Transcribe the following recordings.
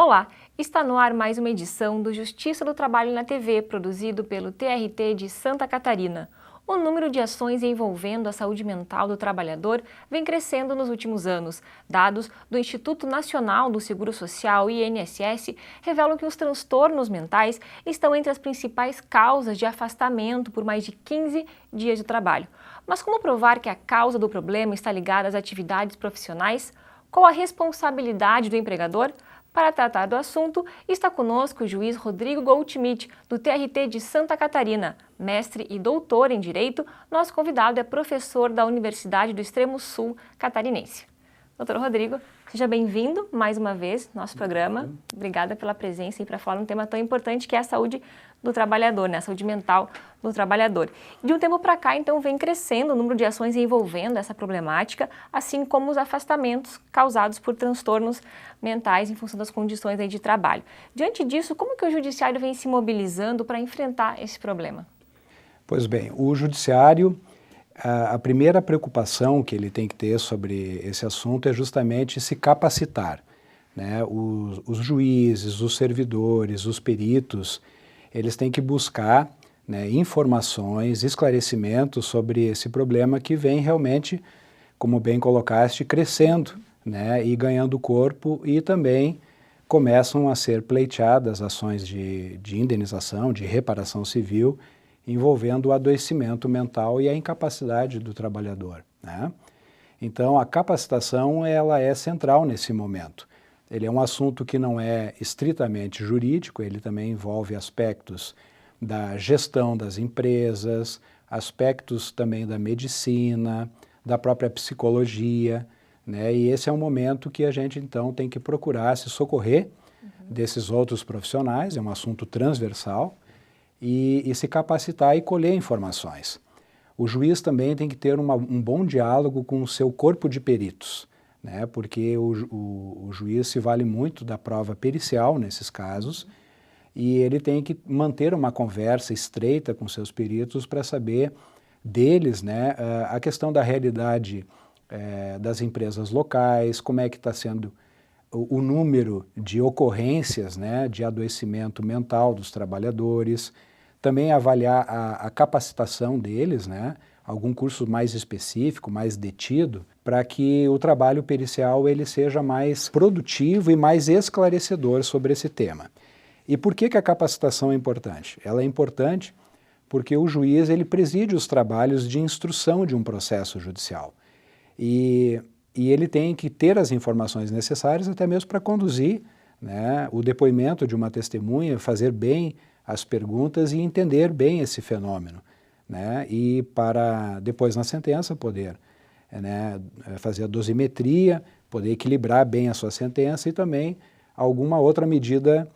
Olá, está no ar mais uma edição do Justiça do Trabalho na TV, produzido pelo TRT de Santa Catarina. O número de ações envolvendo a saúde mental do trabalhador vem crescendo nos últimos anos. Dados do Instituto Nacional do Seguro Social, INSS, revelam que os transtornos mentais estão entre as principais causas de afastamento por mais de 15 dias de trabalho. Mas como provar que a causa do problema está ligada às atividades profissionais? Qual a responsabilidade do empregador? Para tratar do assunto, está conosco o juiz Rodrigo Goldschmidt, do TRT de Santa Catarina. Mestre e doutor em Direito, nosso convidado é professor da Universidade do Extremo Sul Catarinense. Doutor Rodrigo, seja bem-vindo mais uma vez ao nosso programa. Obrigada pela presença e para falar um tema tão importante que é a saúde do trabalhador, né? A saúde mental do trabalhador. De um tempo para cá, então, vem crescendo o número de ações envolvendo essa problemática, assim como os afastamentos causados por transtornos mentais em função das condições aí de trabalho. Diante disso, como que o judiciário vem se mobilizando para enfrentar esse problema? Pois bem, o judiciário, a primeira preocupação que ele tem que ter sobre esse assunto é justamente se capacitar, né? Os juízes, os servidores, os peritos, eles têm que buscar, né, informações, esclarecimentos sobre esse problema que vem realmente, como bem colocaste, crescendo, né, e ganhando corpo, e também começam a ser pleiteadas ações de indenização, de reparação civil, envolvendo o adoecimento mental e a incapacidade do trabalhador, né? Então, a capacitação ela é central nesse momento. Ele é um assunto que não é estritamente jurídico, ele também envolve aspectos da gestão das empresas, aspectos também da medicina, da própria psicologia, né? E esse é um momento que a gente, então, tem que procurar se socorrer desses outros profissionais, é um assunto transversal, e se capacitar e colher informações. O juiz também tem que ter um bom diálogo com o seu corpo de peritos, né? Porque o juiz se vale muito da prova pericial nesses casos, e ele tem que manter uma conversa estreita com seus peritos para saber deles, né, a questão da realidade das empresas locais, como é que está sendo o número de ocorrências, né, de adoecimento mental dos trabalhadores, também avaliar a capacitação deles, né, algum curso mais específico, mais detido, para que o trabalho pericial ele seja mais produtivo e mais esclarecedor sobre esse tema. E por que a capacitação é importante? Ela é importante porque o juiz ele preside os trabalhos de instrução de um processo judicial. E ele tem que ter as informações necessárias até mesmo para conduzir, né, o depoimento de uma testemunha, fazer bem as perguntas e entender bem esse fenômeno, né, e para depois na sentença poder, né, fazer a dosimetria, poder equilibrar bem a sua sentença e também alguma outra medida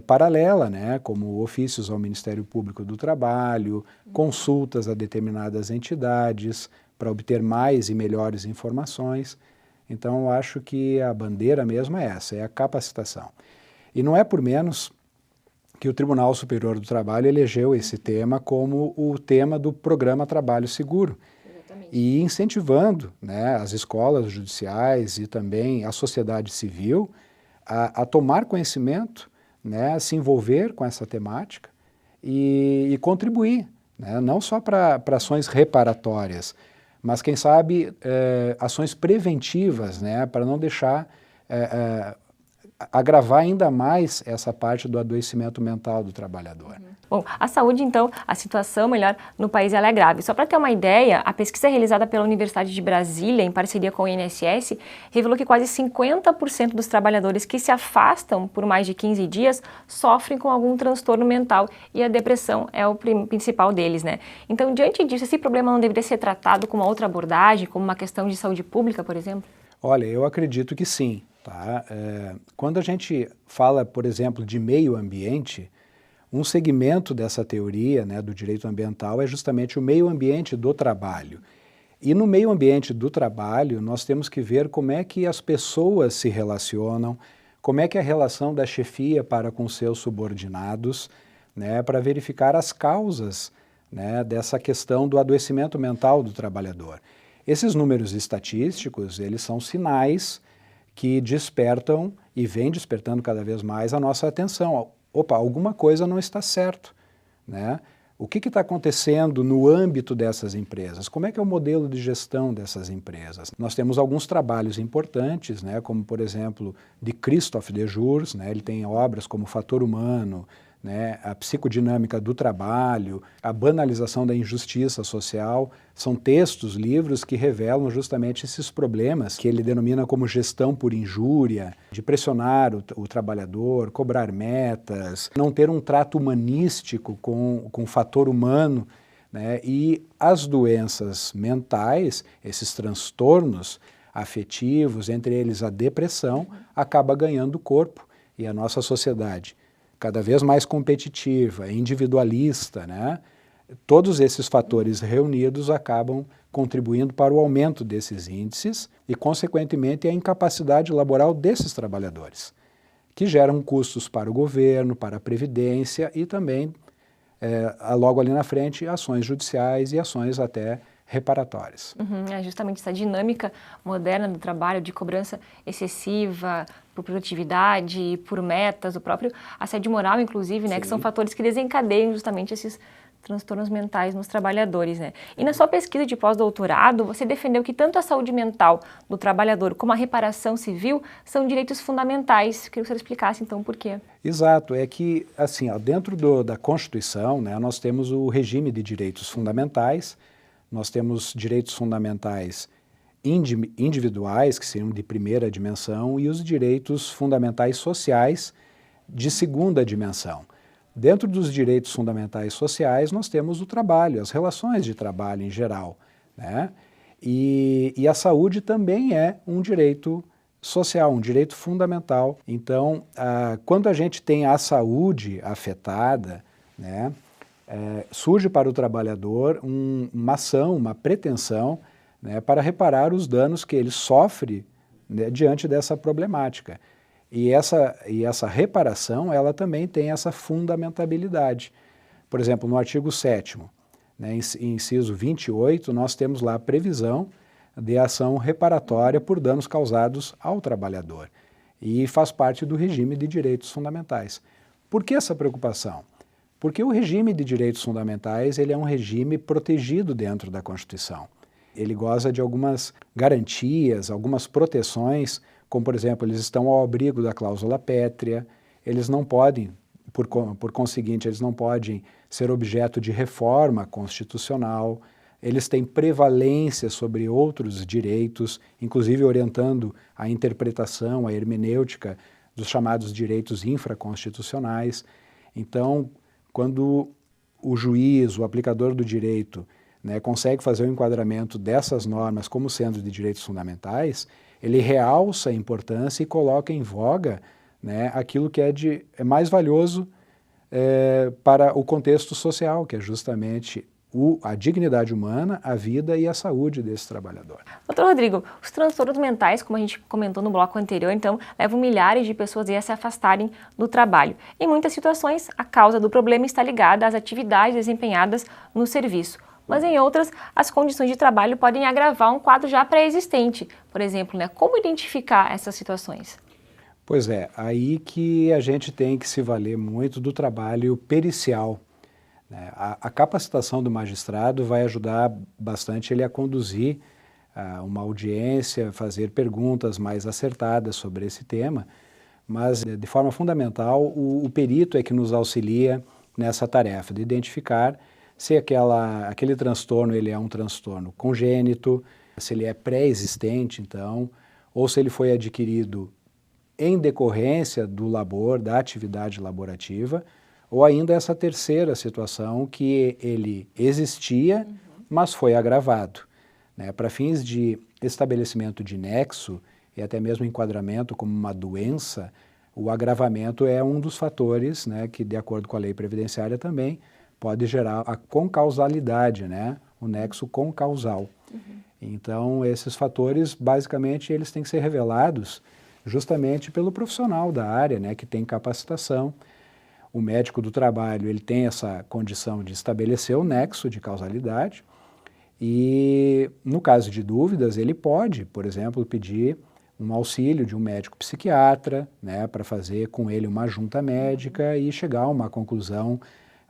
paralela, né, como ofícios ao Ministério Público do Trabalho, consultas a determinadas entidades para obter mais e melhores informações. Então, eu acho que a bandeira mesmo é essa, é a capacitação. E não é por menos que o Tribunal Superior do Trabalho elegeu esse tema como o tema do Programa Trabalho Seguro. Exatamente. E incentivando, né, as escolas judiciais e também a sociedade civil a tomar conhecimento, né, a se envolver com essa temática e contribuir, né, não só para ações reparatórias, mas quem sabe ações preventivas, né, para não deixar agravar ainda mais essa parte do adoecimento mental do trabalhador. Bom, a saúde, então, a situação, melhor, no país ela é grave. Só para ter uma ideia, a pesquisa realizada pela Universidade de Brasília, em parceria com o INSS, revelou que quase 50% dos trabalhadores que se afastam por mais de 15 dias sofrem com algum transtorno mental e a depressão é o principal deles, né? Então, diante disso, esse problema não deveria ser tratado com uma outra abordagem, como uma questão de saúde pública, por exemplo? Olha, eu acredito que sim. Tá? Quando a gente fala, por exemplo, de meio ambiente, um segmento dessa teoria, né, do direito ambiental é justamente o meio ambiente do trabalho. E no meio ambiente do trabalho, nós temos que ver como é que as pessoas se relacionam, como é que é a relação da chefia para com seus subordinados, né, para verificar as causas, né, dessa questão do adoecimento mental do trabalhador. Esses números estatísticos, eles são sinais que despertam e vem despertando cada vez mais a nossa atenção. Opa, alguma coisa não está certo, né? O que está acontecendo no âmbito dessas empresas? Como é que é o modelo de gestão dessas empresas? Nós temos alguns trabalhos importantes, né, como, por exemplo, de Christophe Dejour, né, ele tem obras como Fator Humano, né, a psicodinâmica do trabalho, a banalização da injustiça social. São textos, livros que revelam justamente esses problemas que ele denomina como gestão por injúria, de pressionar o trabalhador, cobrar metas, não ter um trato humanístico com o fator humano, né, e as doenças mentais, esses transtornos afetivos, entre eles a depressão, acaba ganhando corpo e a nossa sociedade cada vez mais competitiva, individualista, né? Todos esses fatores reunidos acabam contribuindo para o aumento desses índices e, consequentemente, a incapacidade laboral desses trabalhadores, que geram custos para o governo, para a Previdência e também, logo ali na frente, ações judiciais e ações até reparatórias. É justamente essa dinâmica moderna do trabalho, de cobrança excessiva por produtividade, por metas, o próprio assédio moral, inclusive, né, que são fatores que desencadeiam justamente esses transtornos mentais nos trabalhadores, né? E na sua pesquisa de pós-doutorado, você defendeu que tanto a saúde mental do trabalhador como a reparação civil são direitos fundamentais. Queria que você explicasse, então, por quê. Exato, é que, assim, dentro da Constituição, né, nós temos o regime de direitos fundamentais. Nós temos direitos fundamentais individuais, que seriam de primeira dimensão, e os direitos fundamentais sociais de segunda dimensão. Dentro dos direitos fundamentais sociais, nós temos o trabalho, as relações de trabalho em geral, né? E a saúde também é um direito social, um direito fundamental. Então, quando a gente tem a saúde afetada, né, surge para o trabalhador uma ação, uma pretensão, né, para reparar os danos que ele sofre, né, diante dessa problemática. E essa reparação, ela também tem essa fundamentabilidade. Por exemplo, no artigo 7º, né, inciso 28, nós temos lá a previsão de ação reparatória por danos causados ao trabalhador. E faz parte do regime de direitos fundamentais. Por que essa preocupação? Porque o regime de direitos fundamentais, ele é um regime protegido dentro da Constituição. Ele goza de algumas garantias, algumas proteções, como, por exemplo, eles estão ao abrigo da cláusula pétrea, eles não podem, por conseguinte, eles não podem ser objeto de reforma constitucional, eles têm prevalência sobre outros direitos, inclusive orientando a interpretação, a hermenêutica dos chamados direitos infraconstitucionais. Então, quando o juiz, o aplicador do direito, né, consegue fazer o enquadramento dessas normas como sendo de direitos fundamentais, ele realça a importância e coloca em voga, né, aquilo que é mais valioso para o contexto social, que é justamente a dignidade humana, a vida e a saúde desse trabalhador. Doutor Rodrigo, os transtornos mentais, como a gente comentou no bloco anterior, então, levam milhares de pessoas a se afastarem do trabalho. Em muitas situações, a causa do problema está ligada às atividades desempenhadas no serviço. Mas em outras, as condições de trabalho podem agravar um quadro já pré-existente. Por exemplo, né, como identificar essas situações? Pois é, aí que a gente tem que se valer muito do trabalho pericial. A capacitação do magistrado vai ajudar bastante ele a conduzir uma audiência, fazer perguntas mais acertadas sobre esse tema, mas de forma fundamental o perito é que nos auxilia nessa tarefa de identificar se aquele transtorno ele é um transtorno congênito, se ele é pré-existente, então, ou se ele foi adquirido em decorrência do labor, da atividade laborativa, ou ainda essa terceira situação que ele existia, mas foi agravado. Né? Para fins de estabelecimento de nexo e até mesmo enquadramento como uma doença, o agravamento é um dos fatores, né, que, de acordo com a lei previdenciária, também pode gerar a concausalidade, né, o nexo concausal. Então, esses fatores, basicamente, eles têm que ser revelados justamente pelo profissional da área, né, que tem capacitação. O médico do trabalho, ele tem essa condição de estabelecer o nexo de causalidade e, no caso de dúvidas, ele pode, por exemplo, pedir um auxílio de um médico psiquiatra, né, para fazer com ele uma junta médica e chegar a uma conclusão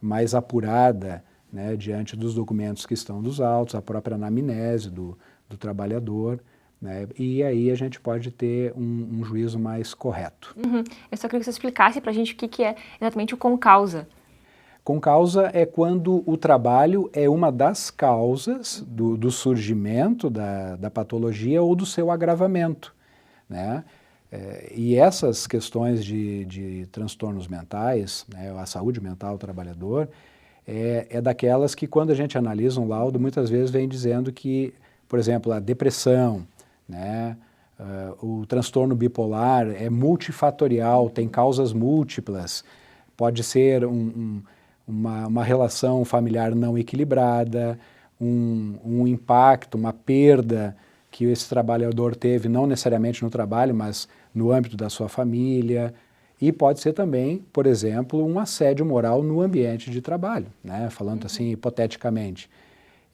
mais apurada, né, diante dos documentos que estão dos autos, a própria anamnese do trabalhador, né, e aí a gente pode ter um juízo mais correto. Eu só queria que você explicasse para a gente o que é exatamente o concausa. Concausa é quando o trabalho é uma das causas do surgimento da patologia ou do seu agravamento, né? E essas questões de transtornos mentais, né, a saúde mental do trabalhador, é daquelas que quando a gente analisa um laudo, muitas vezes vem dizendo que, por exemplo, a depressão, né, o transtorno bipolar é multifatorial, tem causas múltiplas, pode ser uma relação familiar não equilibrada, um impacto, uma perda que esse trabalhador teve, não necessariamente no trabalho, mas no âmbito da sua família, e pode ser também, por exemplo, um assédio moral no ambiente de trabalho, né? Falando assim hipoteticamente.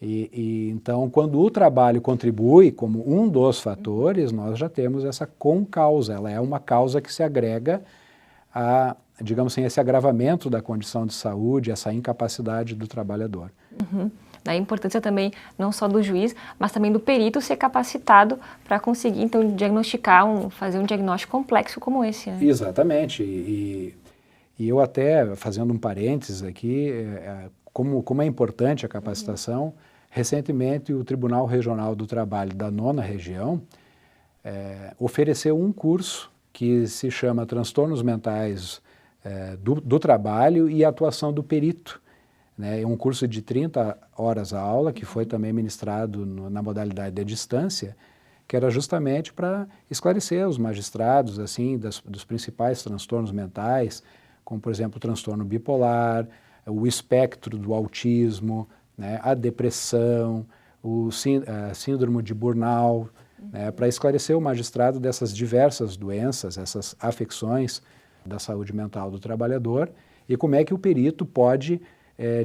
Então, quando o trabalho contribui como um dos fatores, nós já temos essa concausa, ela é uma causa que se agrega a, digamos assim, esse agravamento da condição de saúde, essa incapacidade do trabalhador. Daí a importância também não só do juiz, mas também do perito ser capacitado para conseguir, então, diagnosticar, fazer um diagnóstico complexo como esse, né? Exatamente. E eu até, fazendo um parênteses aqui, como é importante a capacitação, recentemente o Tribunal Regional do Trabalho da 9ª Região ofereceu um curso que se chama Transtornos Mentais do Trabalho e Atuação do Perito. É um curso de 30 horas a aula, que foi também ministrado na modalidade de distância, que era justamente para esclarecer os magistrados assim, dos principais transtornos mentais, como, por exemplo, o transtorno bipolar, o espectro do autismo, né, a depressão, a síndrome de burnout, né, para esclarecer o magistrado dessas diversas doenças, essas afecções da saúde mental do trabalhador e como é que o perito pode,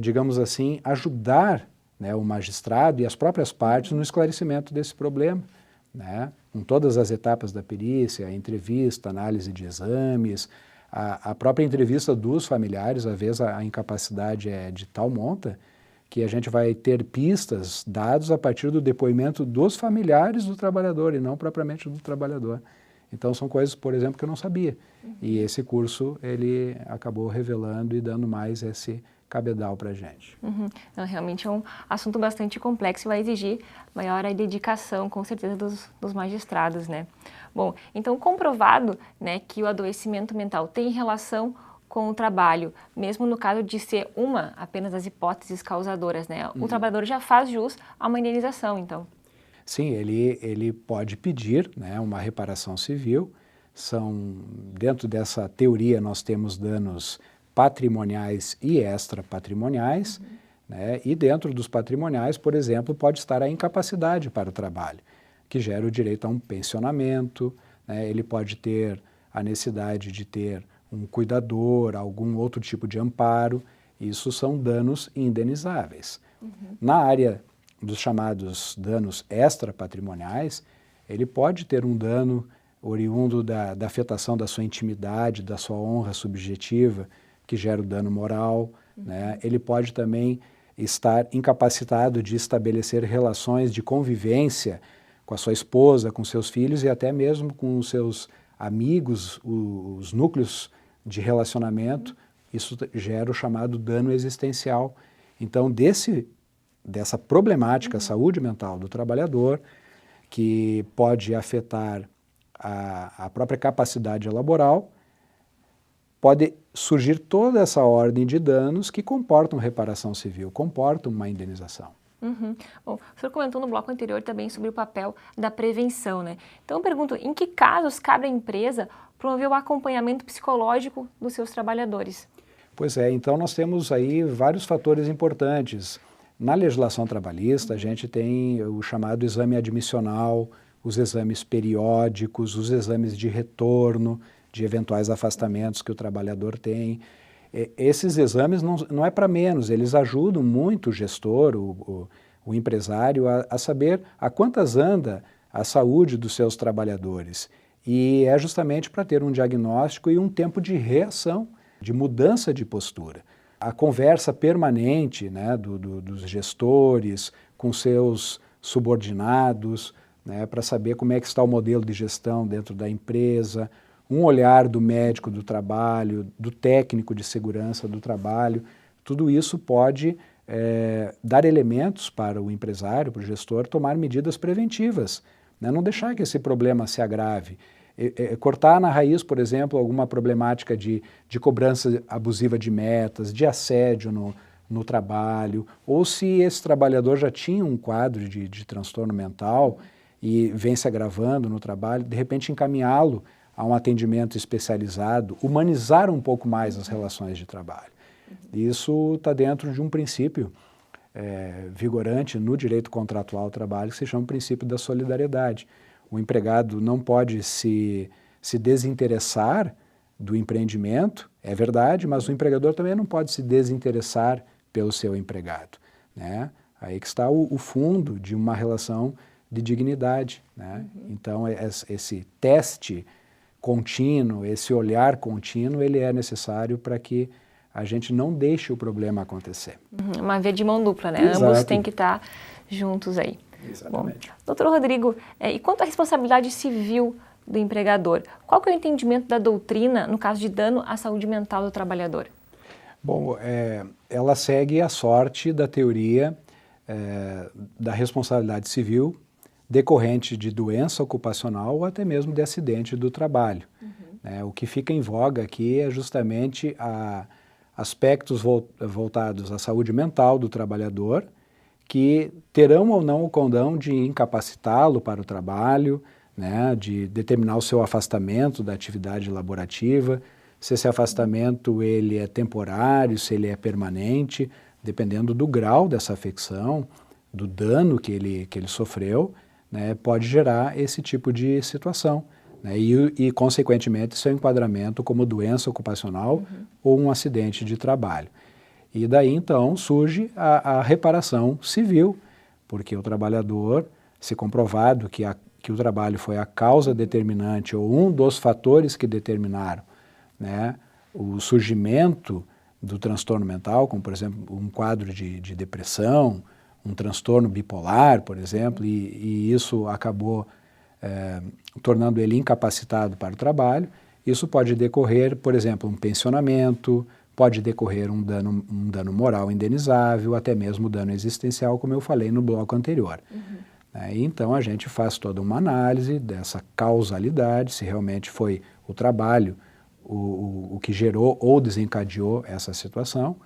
digamos assim, ajudar, né, o magistrado e as próprias partes no esclarecimento desse problema, né, com todas as etapas da perícia, a entrevista, análise de exames, a própria entrevista dos familiares. Às vezes a incapacidade é de tal monta que a gente vai ter pistas, dados a partir do depoimento dos familiares do trabalhador e não propriamente do trabalhador. Então são coisas, por exemplo, que eu não sabia. E esse curso, ele acabou revelando e dando mais esse cabedal para a gente. Então, realmente é um assunto bastante complexo e vai exigir maior dedicação, com certeza, dos magistrados, né? Bom, então comprovado, né, que o adoecimento mental tem relação com o trabalho, mesmo no caso de ser uma apenas das hipóteses causadoras, né? O trabalhador já faz jus a uma indenização, então. Sim, ele pode pedir, né, uma reparação civil. Dentro dessa teoria nós temos danos patrimoniais e extrapatrimoniais, né, e dentro dos patrimoniais, por exemplo, pode estar a incapacidade para o trabalho, que gera o direito a um pensionamento, né, ele pode ter a necessidade de ter um cuidador, algum outro tipo de amparo. Isso são danos indenizáveis. Na área dos chamados danos extrapatrimoniais, ele pode ter um dano oriundo da afetação da sua intimidade, da sua honra subjetiva, que gera o dano moral, né? Ele pode também estar incapacitado de estabelecer relações de convivência com a sua esposa, com seus filhos e até mesmo com os seus amigos, os núcleos de relacionamento. Isso gera o chamado dano existencial. Então, dessa problemática saúde mental do trabalhador, que pode afetar a própria capacidade laboral, pode surgir toda essa ordem de danos que comportam reparação civil, comportam uma indenização. Bom, o senhor comentou no bloco anterior também sobre o papel da prevenção, né? Então eu pergunto, em que casos cabe à empresa promover o acompanhamento psicológico dos seus trabalhadores? Pois é, então nós temos aí vários fatores importantes. Na legislação trabalhista, a gente tem o chamado exame admissional, os exames periódicos, os exames de retorno, de eventuais afastamentos que o trabalhador tem. Esses exames não é para menos, eles ajudam muito o gestor, o empresário, a saber a quantas anda a saúde dos seus trabalhadores. E é justamente para ter um diagnóstico e um tempo de reação, de mudança de postura. A conversa permanente, né, dos gestores com seus subordinados, né, para saber como é que está o modelo de gestão dentro da empresa, um olhar do médico do trabalho, do técnico de segurança do trabalho, tudo isso pode dar elementos para o empresário, para o gestor, tomar medidas preventivas, né, não deixar que esse problema se agrave. Cortar na raiz, por exemplo, alguma problemática de cobrança abusiva de metas, de assédio no trabalho, ou se esse trabalhador já tinha um quadro de transtorno mental e vem se agravando no trabalho, de repente encaminhá-lo a um atendimento especializado, humanizar um pouco mais as relações de trabalho. Isso está dentro de um princípio vigorante no direito contratual do trabalho, que se chama o princípio da solidariedade. O empregado não pode se desinteressar do empreendimento, é verdade, mas o empregador também não pode se desinteressar pelo seu empregado, né? Aí que está o fundo de uma relação de dignidade, né? Então, esse teste contínuo, esse olhar contínuo, ele é necessário para que a gente não deixe o problema acontecer. Uma via de mão dupla, né? Exato. Ambos têm que estar juntos aí. Exatamente. Bom, doutor Rodrigo, e quanto à responsabilidade civil do empregador, qual que é o entendimento da doutrina no caso de dano à saúde mental do trabalhador? Bom, ela segue a sorte da teoria da responsabilidade civil decorrente de doença ocupacional ou até mesmo de acidente do trabalho. O que fica em voga aqui é justamente aspectos voltados à saúde mental do trabalhador, que terão ou não o condão de incapacitá-lo para o trabalho, né, de determinar o seu afastamento da atividade laborativa, se esse afastamento ele é temporário, se ele é permanente, dependendo do grau dessa afecção, do dano que ele sofreu, né, pode gerar esse tipo de situação, né, e consequentemente, seu enquadramento como doença ocupacional ou um acidente de trabalho. E daí, então, surge a reparação civil, porque o trabalhador, se comprovado que o trabalho foi a causa determinante ou um dos fatores que determinaram, né, o surgimento do transtorno mental, como, por exemplo, um quadro de depressão, um transtorno bipolar, por exemplo, e isso acabou tornando ele incapacitado para o trabalho, isso pode decorrer, por exemplo, um pensionamento, pode decorrer um dano moral indenizável, até mesmo dano existencial, como eu falei no bloco anterior. Então, a gente faz toda uma análise dessa causalidade, se realmente foi o trabalho o que gerou ou desencadeou essa situação,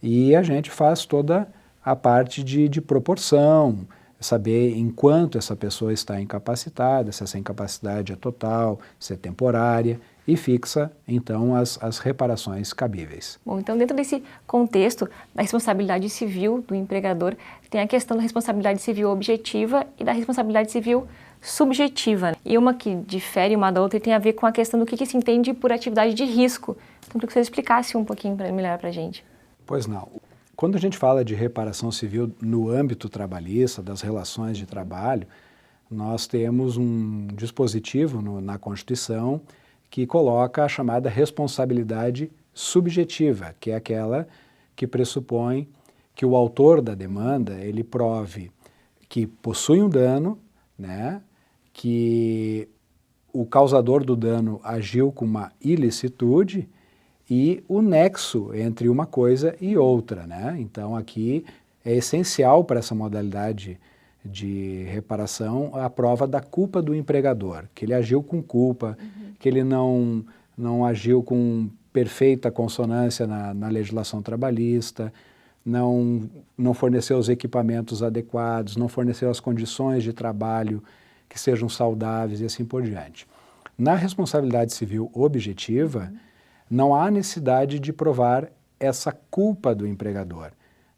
e a gente faz toda a parte de proporção, saber em quanto essa pessoa está incapacitada, se essa incapacidade é total, se é temporária, e fixa, então, as reparações cabíveis. Bom, então, dentro desse contexto da responsabilidade civil do empregador, tem a questão da responsabilidade civil objetiva e da responsabilidade civil subjetiva. E uma que difere uma da outra tem a ver com a questão do que se entende por atividade de risco. Então, queria que você explicasse um pouquinho melhor para a gente. Pois não. Quando a gente fala de reparação civil no âmbito trabalhista, das relações de trabalho, nós temos um dispositivo na Constituição que coloca a chamada responsabilidade subjetiva, que é aquela que pressupõe que o autor da demanda, ele prove que possui um dano, né, que o causador do dano agiu com uma ilicitude e o nexo entre uma coisa e outra, né? Então, aqui é essencial para essa modalidade de reparação a prova da culpa do empregador, que ele agiu com culpa, que ele não agiu com perfeita consonância na legislação trabalhista, não forneceu os equipamentos adequados, não forneceu as condições de trabalho que sejam saudáveis e assim por diante. Na responsabilidade civil objetiva, não há necessidade de provar essa culpa do empregador,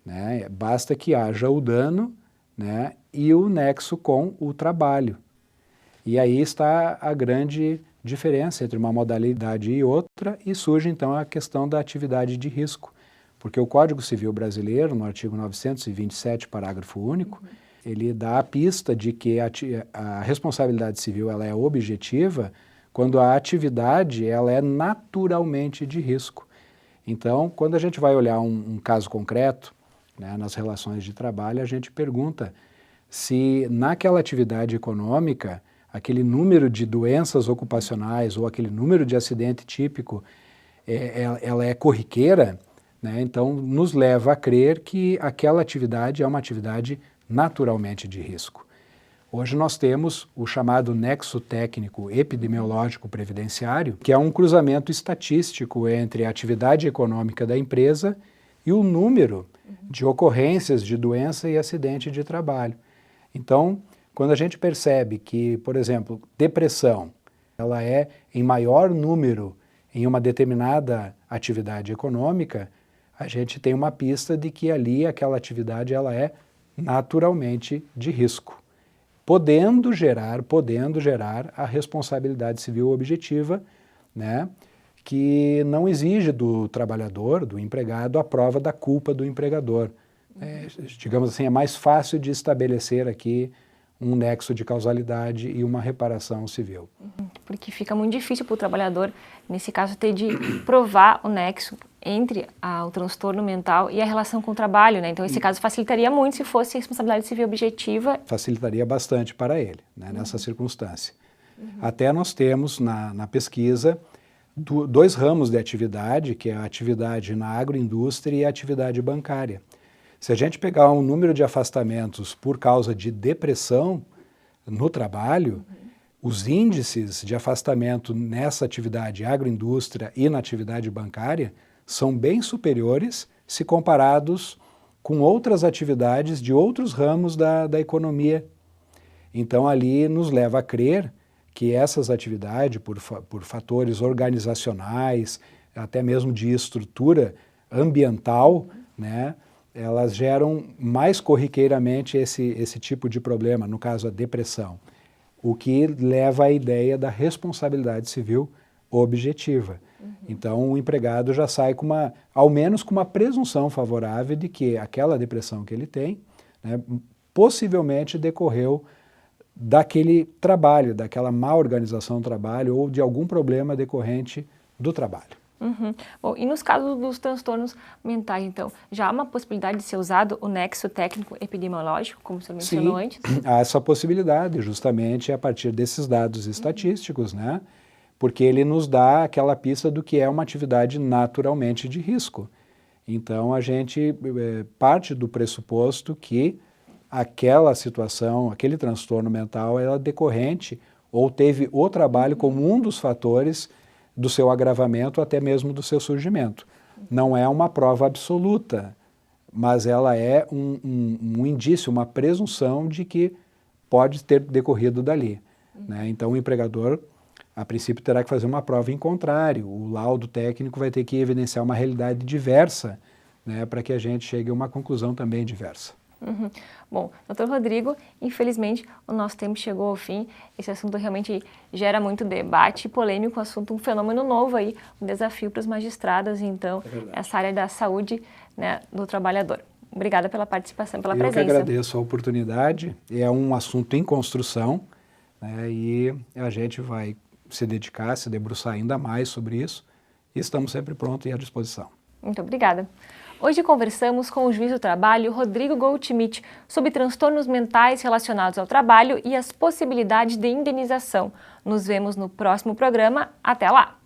né? Basta que haja o dano, né, e o nexo com o trabalho. E aí está a grande diferença entre uma modalidade e outra, e surge então a questão da atividade de risco. Porque o Código Civil Brasileiro, no artigo 927, parágrafo único, Ele dá a pista de que a responsabilidade civil ela é objetiva quando a atividade ela é naturalmente de risco. Então, quando a gente vai olhar um caso concreto, né, nas relações de trabalho, a gente pergunta se naquela atividade econômica, aquele número de doenças ocupacionais ou aquele número de acidente típico, ela é corriqueira, né? Então nos leva a crer que aquela atividade é uma atividade naturalmente de risco. Hoje nós temos o chamado nexo técnico epidemiológico previdenciário, que é um cruzamento estatístico entre a atividade econômica da empresa e o número de ocorrências de doença e acidente de trabalho. Então, quando a gente percebe que, por exemplo, depressão, ela é em maior número em uma determinada atividade econômica, a gente tem uma pista de que ali aquela atividade ela é naturalmente de risco, podendo gerar a responsabilidade civil objetiva, né, que não exige do trabalhador, do empregado, a prova da culpa do empregador. Digamos assim, é mais fácil de estabelecer aqui um nexo de causalidade e uma reparação civil. Porque fica muito difícil para o trabalhador, nesse caso, ter de provar o nexo entre o transtorno mental e a relação com o trabalho, né? Então, esse caso facilitaria muito se fosse responsabilidade civil objetiva. Facilitaria bastante para ele, né, nessa circunstância. Até nós temos na pesquisa dois ramos de atividade, que é a atividade na agroindústria e a atividade bancária. Se a gente pegar um número de afastamentos por causa de depressão no trabalho, os índices de afastamento nessa atividade agroindústria e na atividade bancária são bem superiores se comparados com outras atividades de outros ramos da economia. Então ali nos leva a crer que essas atividades, por fatores organizacionais, até mesmo de estrutura ambiental, né, elas geram mais corriqueiramente esse tipo de problema, no caso a depressão, o que leva à ideia da responsabilidade civil objetiva. Então o empregado já sai ao menos com uma presunção favorável de que aquela depressão que ele tem, né, possivelmente decorreu daquele trabalho, daquela má organização do trabalho ou de algum problema decorrente do trabalho. Bom, e nos casos dos transtornos mentais, então, já há uma possibilidade de ser usado o nexo técnico epidemiológico, como o senhor mencionou antes? Há essa possibilidade, justamente a partir desses dados estatísticos, né? Porque ele nos dá aquela pista do que é uma atividade naturalmente de risco. Então, a gente parte do pressuposto que aquela situação, aquele transtorno mental, ela é decorrente ou teve o trabalho como um dos fatores do seu agravamento, até mesmo do seu surgimento. Não é uma prova absoluta, mas ela é um indício, uma presunção de que pode ter decorrido dali, né? Então o empregador, a princípio, terá que fazer uma prova em contrário. O laudo técnico vai ter que evidenciar uma realidade diversa, né, para que a gente chegue a uma conclusão também diversa. Bom, doutor Rodrigo, infelizmente o nosso tempo chegou ao fim. Esse assunto realmente gera muito debate e polêmico, um fenômeno novo aí, um desafio para os magistrados, então, essa área da saúde, né, do trabalhador. Obrigada pela participação, pela presença. Eu que agradeço a oportunidade, é um assunto em construção, né, e a gente vai se dedicar, se debruçar ainda mais sobre isso e estamos sempre prontos e à disposição. Muito obrigada. Hoje conversamos com o juiz do trabalho, Rodrigo Goldschmidt, sobre transtornos mentais relacionados ao trabalho e as possibilidades de indenização. Nos vemos no próximo programa. Até lá!